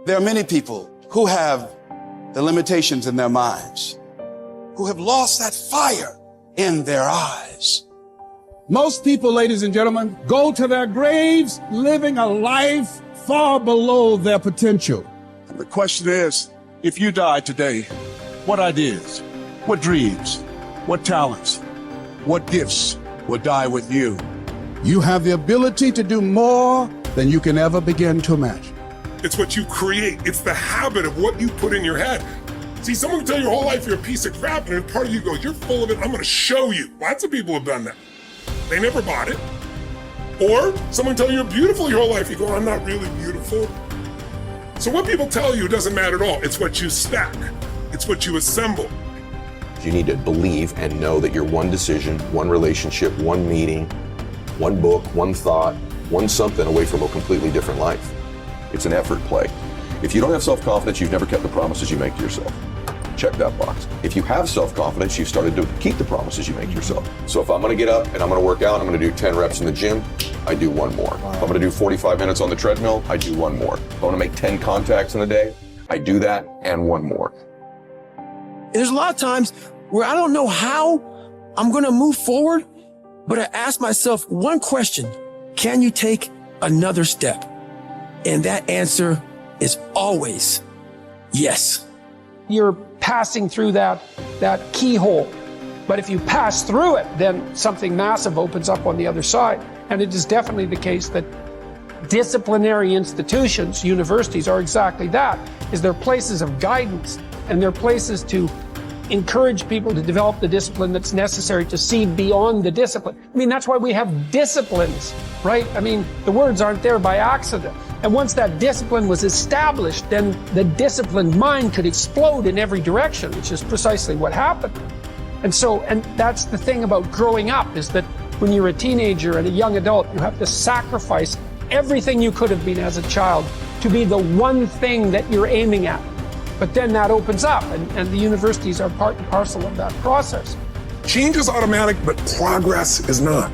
There are many people who have the limitations in their minds, who have lost that fire in their eyes. Most people, ladies and gentlemen, go to their graves living a life far below their potential. And the question is, if you die today, what ideas, what dreams, what talents, what gifts will die with you? You have the ability to do more than you can ever begin to imagine. It's what you create. It's the habit of what you put in your head. See, someone can tell you your whole life you're a piece of crap, and part of you goes, you're full of it, I'm gonna show you. Lots of people have done that. They never bought it. Or someone tell you you're beautiful your whole life, you go, I'm not really beautiful. So what people tell you doesn't matter at all. It's what you stack. It's what you assemble. You need to believe and know that you're one decision, one relationship, one meeting, one book, one thought, one something away from a completely different life. It's an effort play. If you don't have self-confidence, you've never kept the promises you make to yourself. Check that box. If you have self-confidence, you've started to keep the promises you make to yourself. So if I'm gonna get up and I'm gonna work out, I'm gonna do 10 reps in the gym, I do one more. If I'm gonna do 45 minutes on the treadmill, I do one more. If I wanna make 10 contacts in a day, I do that and one more. There's a lot of times where I don't know how I'm gonna move forward, but I ask myself one question: can you take another step? And that answer is always yes. You're passing through that keyhole. But if you pass through it, then something massive opens up on the other side. And it is definitely the case that disciplinary institutions, universities, are exactly that, is they're places of guidance, and they're places to encourage people to develop the discipline that's necessary to see beyond the discipline. I mean, that's why we have disciplines, right? I mean, the words aren't there by accident. And once that discipline was established, then the disciplined mind could explode in every direction, which is precisely what happened. And that's the thing about growing up, is that when you're a teenager and a young adult, you have to sacrifice everything you could have been as a child to be the one thing that you're aiming at. But then that opens up, and the universities are part and parcel of that process. Change is automatic, but progress is not.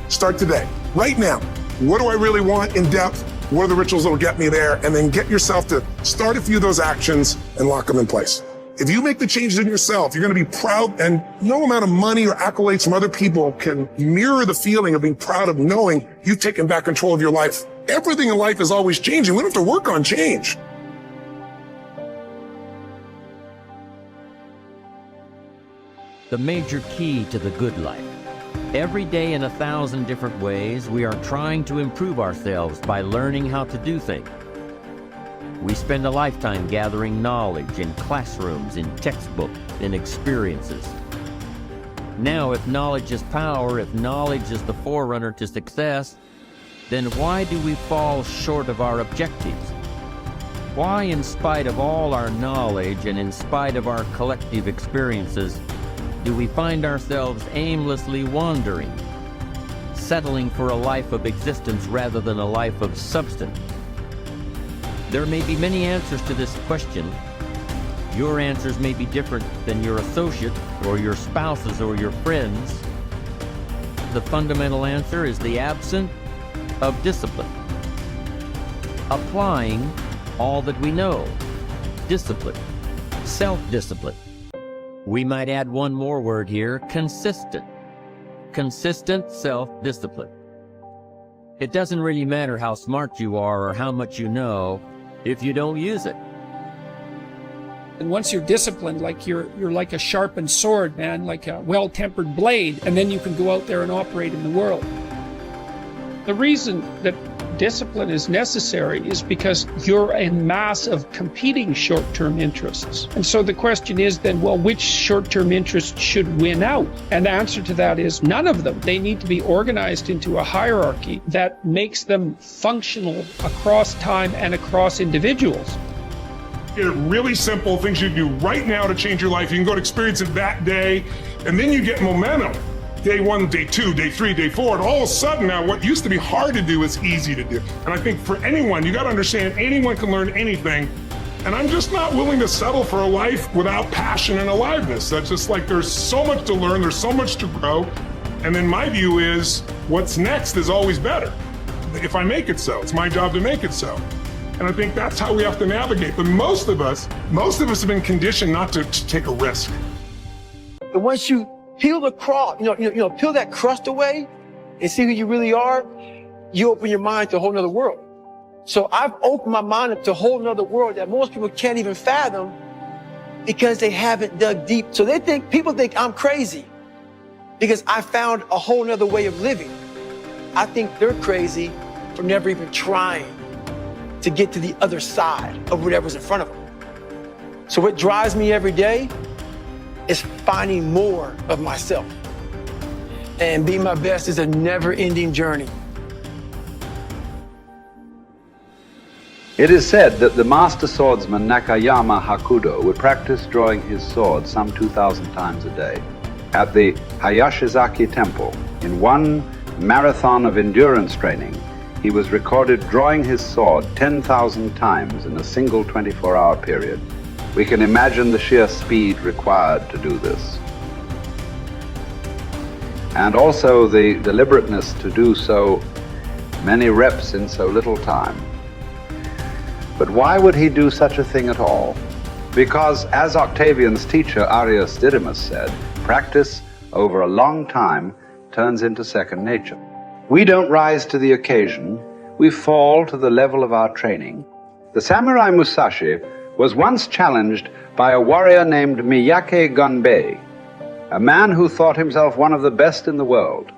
Start today, right now. What do I really want in depth? What are the rituals that will get me there? And then get yourself to start a few of those actions and lock them in place. If you make the changes in yourself, you're going to be proud, and no amount of money or accolades from other people can mirror the feeling of being proud of knowing you've taken back control of your life. Everything in life is always changing. We don't have to work on change. The major key to the good life. Every day in 1,000 different ways, we are trying to improve ourselves by learning how to do things. We spend a lifetime gathering knowledge in classrooms, in textbooks, in experiences. Now, if knowledge is power, if knowledge is the forerunner to success, then why do we fall short of our objectives? Why, in spite of all our knowledge and in spite of our collective experiences, do we find ourselves aimlessly wandering, settling for a life of existence rather than a life of substance? There may be many answers to this question. Your answers may be different than your associate or your spouse's or your friends. The fundamental answer is the absence of discipline. Applying all that we know. Discipline. Self-discipline. We might add one more word here: consistent. Consistent self-discipline. It doesn't really matter how smart you are or how much you know if you don't use it. And once you're disciplined, like you're like a sharpened sword, man, like a well-tempered blade, and then you can go out there and operate in the world. The reason that discipline is necessary is because you're a mass of competing short-term interests. And so the question is then, well, which short-term interest should win out? And the answer to that is none of them. They need to be organized into a hierarchy that makes them functional across time and across individuals. Really simple things you do right now to change your life. You can go to experience it that day, and then you get momentum. Day 1, day 2, day 3, day 4, and all of a sudden now what used to be hard to do is easy to do. And I think for anyone, you got to understand, anyone can learn anything. And I'm just not willing to settle for a life without passion and aliveness. That's just like, there's so much to learn, there's so much to grow. And then my view is, what's next is always better. If I make it so, it's my job to make it so. And I think that's how we have to navigate. But most of us have been conditioned not to take a risk. And once you peel the crust, peel that crust away and see who you really are, you open your mind to a whole nother world. So I've opened my mind up to a whole nother world that most people can't even fathom because they haven't dug deep. So people think I'm crazy because I found a whole nother way of living. I think they're crazy for never even trying to get to the other side of whatever's in front of them. So what drives me every day is finding more of myself. And being my best is a never-ending journey. It is said that the master swordsman Nakayama Hakudo would practice drawing his sword some 2,000 times a day. At the Hayashizaki temple, in one marathon of endurance training, he was recorded drawing his sword 10,000 times in a single 24-hour period. We can imagine the sheer speed required to do this. And also the deliberateness to do so many reps in so little time. But why would he do such a thing at all? Because, as Octavian's teacher Arrius Didymus said, practice over a long time turns into second nature. We don't rise to the occasion, we fall to the level of our training. The samurai Musashi was once challenged by a warrior named Miyake Gunbei, a man who thought himself one of the best in the world.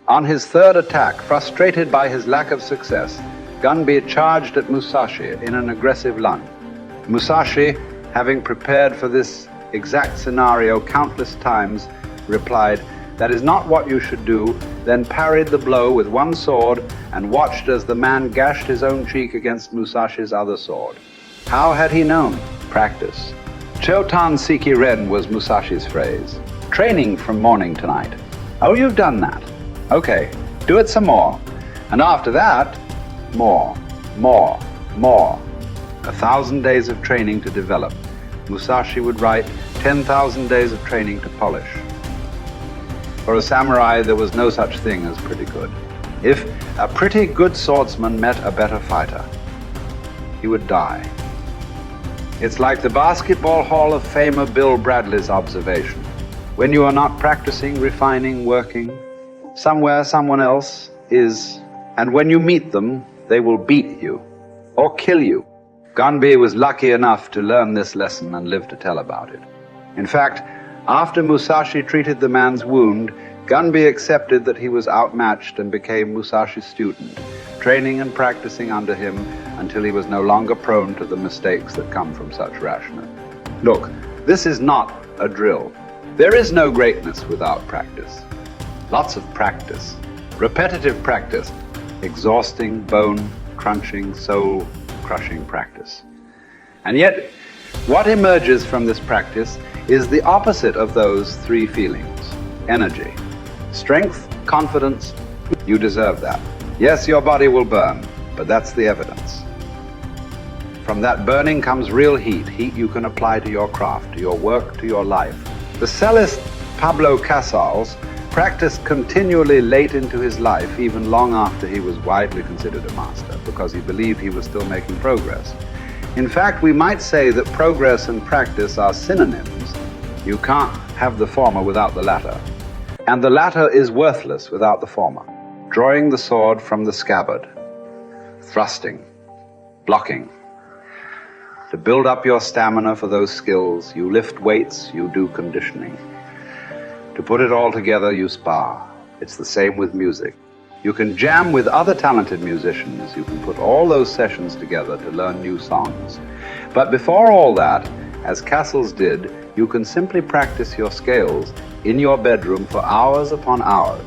On his third attack, frustrated by his lack of success, Gunbei charged at Musashi in an aggressive lunge. Musashi, having prepared for this exact scenario countless times, replied, "That is not what you should do," then parried the blow with one sword and watched as the man gashed his own cheek against Musashi's other sword. How had he known? Practice. Chotan Siki Ren was Musashi's phrase. Training from morning to night. Oh, you've done that. Okay, do it some more. And after that, more. 1,000 days of training to develop. Musashi would write 10,000 days of training to polish. For a samurai, there was no such thing as pretty good. If a pretty good swordsman met a better fighter, he would die. It's like the Basketball Hall of Famer Bill Bradley's observation. When you are not practicing, refining, working, somewhere someone else is, and when you meet them, they will beat you or kill you. Gunbei was lucky enough to learn this lesson and live to tell about it. In fact, after Musashi treated the man's wound, Gunbei accepted that he was outmatched and became Musashi's student, training and practicing under him until he was no longer prone to the mistakes that come from such rashness. Look, this is not a drill. There is no greatness without practice. Lots of practice, repetitive practice, exhausting, bone-crunching, soul-crushing practice. And yet, what emerges from this practice is the opposite of those three feelings. Energy, strength, confidence. You deserve that. Yes, your body will burn, but that's the evidence. From that burning comes real heat you can apply to your craft, to your work, to your life. The cellist Pablo Casals practiced continually late into his life, even long after he was widely considered a master, because he believed he was still making progress. In fact, we might say that progress and practice are synonyms. You can't have the former without the latter. And the latter is worthless without the former. Drawing the sword from the scabbard, thrusting, blocking. To build up your stamina for those skills, you lift weights, you do conditioning. To put it all together, you spar. It's the same with music. You can jam with other talented musicians. You can put all those sessions together to learn new songs. But before all that, as Casals did, you can simply practice your scales in your bedroom for hours upon hours.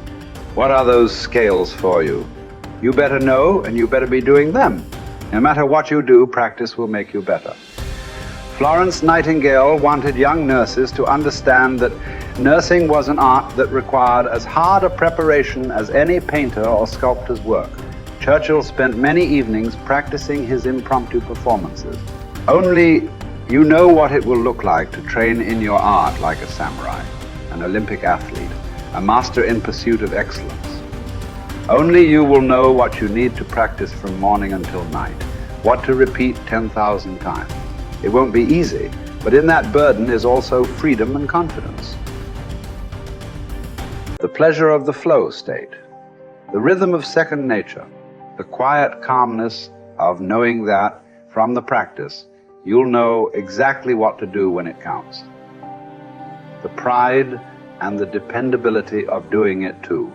What are those scales for you? You better know, and you better be doing them. No matter what you do, practice will make you better. Florence Nightingale wanted young nurses to understand that nursing was an art that required as hard a preparation as any painter or sculptor's work. Churchill spent many evenings practicing his impromptu performances. Only you know what it will look like to train in your art like a samurai, an Olympic athlete, a master in pursuit of excellence. Only you will know what you need to practice from morning until night, what to repeat 10,000 times. It won't be easy, but in that burden is also freedom and confidence. The pleasure of the flow state, the rhythm of second nature, the quiet calmness of knowing that from the practice, you'll know exactly what to do when it counts. The pride and the dependability of doing it too.